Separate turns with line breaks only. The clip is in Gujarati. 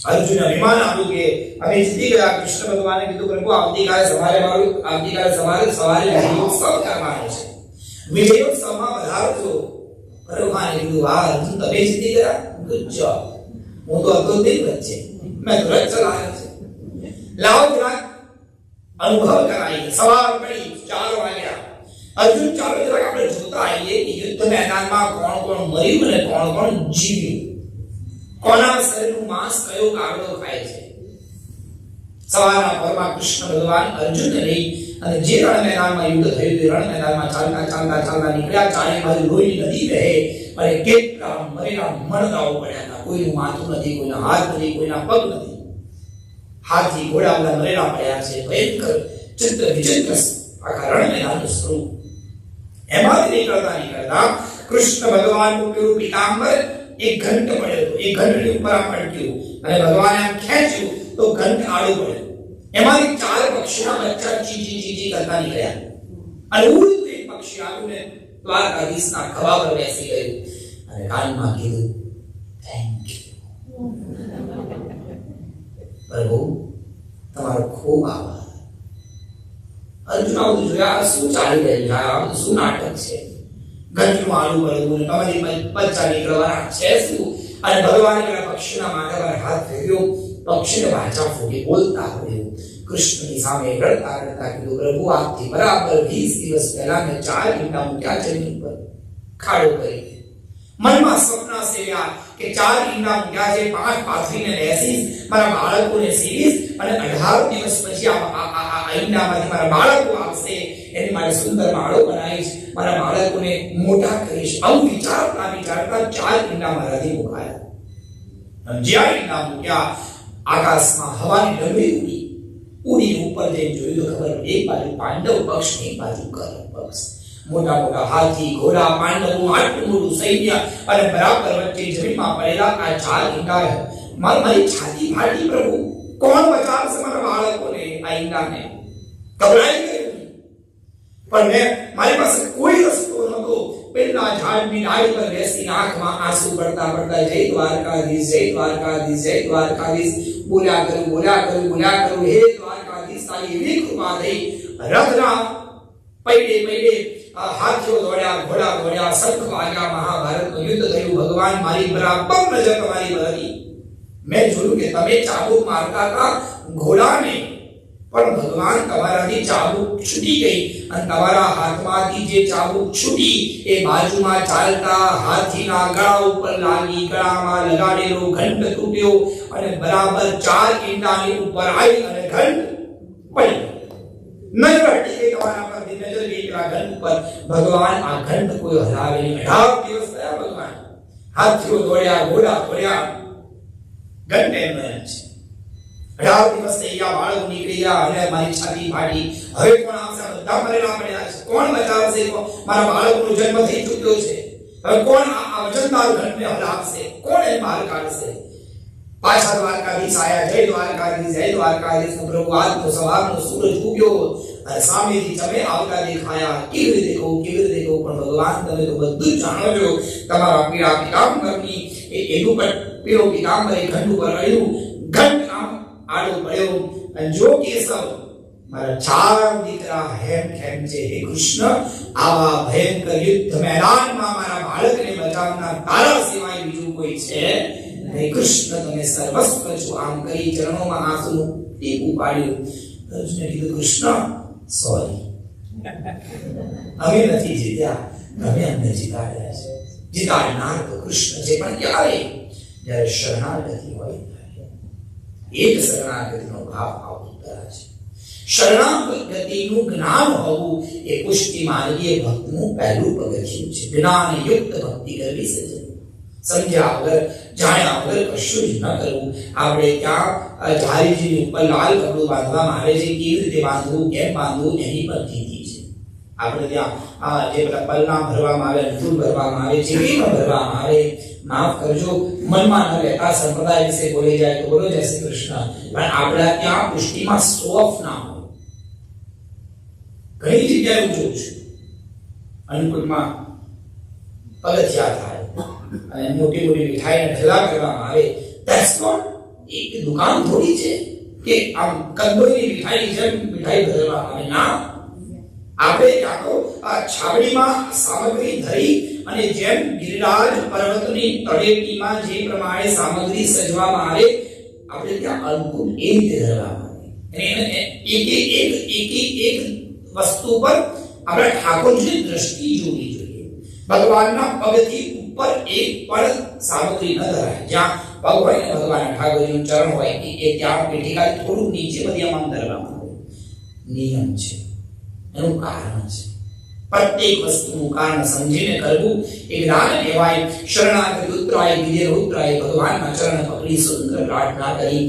અર્જુન અભિમાન આપ્યું કે અમે જીતી ગયા. કૃષ્ણ ભગવાને કીધું પ્રભુ આવતીકાલે સવારે સવારે વિજયોત્સવ કરવાનો છે, વિજયોત્સવમાં વધારજો. ભગવાને કીધું વાહ અર્જુન તમે જીતી ગયા, ગુડ જોબ. હું તો હતો દિન વચ્ચે, મેં તો રથ ચલાવ્યો છે. લાવો જરાક અનુભવ કરાવીએ. સવાર પડી 4 વાગ્યા. અર્જુન ચાલો જરાક આપણે જોતા આવીએ કે યુદ્ધ મેદાનમાં કોણ કોણ મર્યું અને કોણ કોણ જીવ્યું, કોના શરીરનું માંસ કયો કાગડો ખાય છે. સવારના પરમાં કૃષ્ણ ભગવાન અર્જુનને લઈ અને જે રણ મેદાનમાં યુદ્ધ થયું તે રણ મેદાનમાં ચાલતા નીકળ્યા. ચારે બાજુ લોહીની નદી વહે અને કેટલા મરેલા મરદાઓ પડ્યા હતા. કોઈનું માથું નથી, કોઈના હાથ નથી, કોઈના પગ નથી. હાથી ઘોડા બધા મરેલા પડ્યા છે. ભયંકર ચિત્ર વિચિત્ર આખા રણ મેદાનનું સ્વરૂપ. એમાંથી નીકળતા કૃષ્ણ ભગવાનનું પેલું પીતાંબર એક ઘંટ પડ્યો હતો. એ ઘંટની ઉપર આમ પડ્યું અને ભગવાને આમ ખેંચ્યું તો ઘંટ આડું પડ્યું. એમાંથી 4 પક્ષીના બચ્ચા ચી કરતા નીકળ્યા અને ઉડતું એક પક્ષી આવ્યું ને દ્વારકાધીશના ખભા પર બેસી ગયું અને કાનમાં કીધું થેન્ક યુ પ્રભુ, તમારો ખૂબ આભાર. અર્જુન આવું જોયા શું ચાલી રહ્યું છે, આ શું નાટક છે. ઘંટનું આડું પડવું ને તમારી બચ્ચા નીકળવાના છે શું. અને ભગવાને પેલા પક્ષીના માથા પર હાથ ફેર્યો. પક્ષીને વાચા ફૂટી બોલતા પડ્યું. કૃષ્ણની સામે રડતા કીધું પ્રભુ આજથી બરાબર 20 દિવસ પહેલા મેં 4 ઈંડા મૂક્યા જમીન પર, ખાડો કરી. મનમાં સપના સેવ્યા કે 4 ઈંડા મૂક્યા છે, 5 પાથરીને બેસીશ, મારા બાળકોને સીવીશ અને 18 દિવસ પછી આ ઈંડામાંથી મારા બાળકો આવશે, એની માટે સુંદર માળો બનાવીશ, મારા બાળકોને મોટા કરીશ. આવું વિચારતા 4 ઈંડા મારાથી મુકાયા. જ્યાં ઈંડા મૂક્યા આકાશમાં હવાની ડમરી ઉડી ઉપર જઈને જોયું તો ખબર એક બાજુ પાંડવ પક્ષ ને એક બાજુ કૌરવ પક્ષ. મોટા મોટા હાથી ઘોડા પાંડવો આટલું મોટું સૈન્ય અને બરાબર વચ્ચે જમીનમાં પડેલા આ 4 ઈંડા. મારી છાતી ફાટી પ્રભુ, કોણ બચાવશે મારા બાળકોને આ ઈંડાને. ગભરાઈ ગયું પણ મારી પાસે કોઈ રસ્તો નહોતો. પેલા ઝાડની ડાળી પર બેસી આંખમાં આંસુ પડતા જય દ્વારકાધીશ, જય દ્વારકાધીશ, જય દ્વારકાધીશ બોલ્યા કરું. હે દ્વારકાધીશ, તારી એવી કૃપા થઈ. રથના પૈડે હાથીઓ દોડ્યા, ઘોડા દોડ્યા, શંખ વાગ્યા, મહાભારતનું યુદ્ધ થયું. ભગવાન મારી બરાબર નજર તમારી પર હતી. મેં જોયું કે તમે ચાબુક મારતા હતા ઘોડાને, પણ ભગવાન તમારાથી ચાબુક છૂટી ગઈ અને તમારા હાથમાંથી જે ચાબુક છૂટી એ બાજુમાં ચાલતા હાથીના ગળા ઉપર લાગી. ગળામાં લગાડેલો ઘંટ તૂટ્યો અને બરાબર 4 ઈંડાની ઉપર આવી અને ઘંટ પડી. નજર હટી ગઈ તમારા પરથી, નજર ગઈ પેલા ઘંટ પર. ભગવાન આ ઘંટ કોઈ હલાવે નહીં. 18 દિવસ થયા ભગવાન. હાથીઓ દોડ્યા, ઘોડા દોડ્યા, ઘંટ એમ છે. 18 દિવસ થઈ ગયા, બાળકો નીકળી ગયા અને મારી છાતી ફાટી. હવે કોણ આવશે? બધા મરેલા પડ્યા છે. કોણ બચાવશે? મારા બાળકોનો જન્મ થઈ ચૂક્યો છે. હવે કોણ આ વજનદાર ઘંટને હલાવશે? કોણ એને બહાર કાઢશે? પાછા દ્વારકાધીશ આયા. જય દ્વારકાધીશ, જય દ્વારકાધીશ. પ્રભુ આજનો સવારનો સૂરજ ઉગ્યો અને સામેથી તમે આવતા દેખાયા. કેવી રીતે કહું પણ ભગવાન તમે તો બધું જાણો છો. તમારા પીળા પીતાંબરની એનું પણ પીળો પીતાંબર એ ઘંટ ઉપર અડ્યું. ઘંટ આમ આડો પડ્યો અને જો કેશવ મારા 4 દીકરા હેમ ખેમ છે. હે કૃષ્ણ, આવા ભયંકર યુદ્ધ મેદાનમાં મારા બાળકને બચાવનાર તારા સિવાય બીજું કોઈ છે? હે કૃષ્ણ, તમે સર્વસ્વ છો. આમ કરી ચરણોમાં આંસુનું ટીપું પાડ્યું. અર્જુને કીધું કૃષ્ણ સોરી, અમે નથી જીત્યા, તમે અમને જીતાડ્યા છે. જીતાડનાર તો કૃષ્ણ છે, પણ ક્યારે? જ્યારે શરણાગતિ હોય. એક શરણાગતિનો ભાવ આવતા છે. શરણાગતિનું જ્ઞાન હોવું એ પુષ્ટિ માર્ગીય ભક્તનું પહેલું પગથિયું છે. જ્ઞાનયુક્ત ભક્તિ કરવી સજ્જન. સમજ્યા વગર, જાણ્યા વગર કશું જ ન કરવું. આપણે ત્યાં ધારીજીની ઉપર લાલ કપડું બાંધવામાં આવે છે. કેવી રીતે બાંધવું, કેમ બાંધવું, એની પર કીધી છે. આપણે ત્યાં જે બધા પલના ભરવામાં આવે, અંજૂર ભરવામાં આવે, ચીડીમાં ભરવામાં આવે. માફ કરજો, મનમાં ન લેતા સંપ્રદાય વિશે બોલી જાય તો બોલો જય શ્રી કૃષ્ણ. પણ આપણા ત્યાં પુષ્ટિમાં શો ઓફ ના હોય. ઘણી જગ્યાએ હું જોઉં છું, અનુકૂળમાં પગથિયા થાય અને મોટી મોટી મીઠાઈને ઠેલા કરવામાં આવે. ધેટ્સ નોટ એક દુકાન થોડી છે કે આમ કંદોઈની મીઠાઈ જેમ મીઠાઈ ભરવામાં આવે. ના, આપણે ત્યાં તો આ છાવડીમાં સામગ્રી ધરી અને જેમ ગિરિરાજ પર્વતની તળેટીમાં જે પ્રમાણે સામગ્રી સજવામાં આવે, આપણે ત્યાં અનુકૂળ એ રીતે ધરવામાં આવે. અને એક વસ્તુ પર આપણે ઠાકોરજીની દ્રષ્ટિ જોવી જોઈએ. ભગવાનના પગથી ઉપર એક પણ સામગ્રી ન ધરાય. જ્યાં પગ હોય ને ભગવાનના ઠાકોરજીનું ચરણ હોય એ ત્યાં પેટીકા થોડું નીચે બધી આમ ધરવામાં આવે. નિયમ છે, એનું કારણ છે. પ્રત્યેક વસ્તુનું કારણ સમજીને કરવું એ જ્ઞાન કહેવાય. શરણાગતિ ઉતરાય, વિજય ઉતરાય. ભગવાનના ચરણ પકડી સુંદર પ્રાર્થના કરી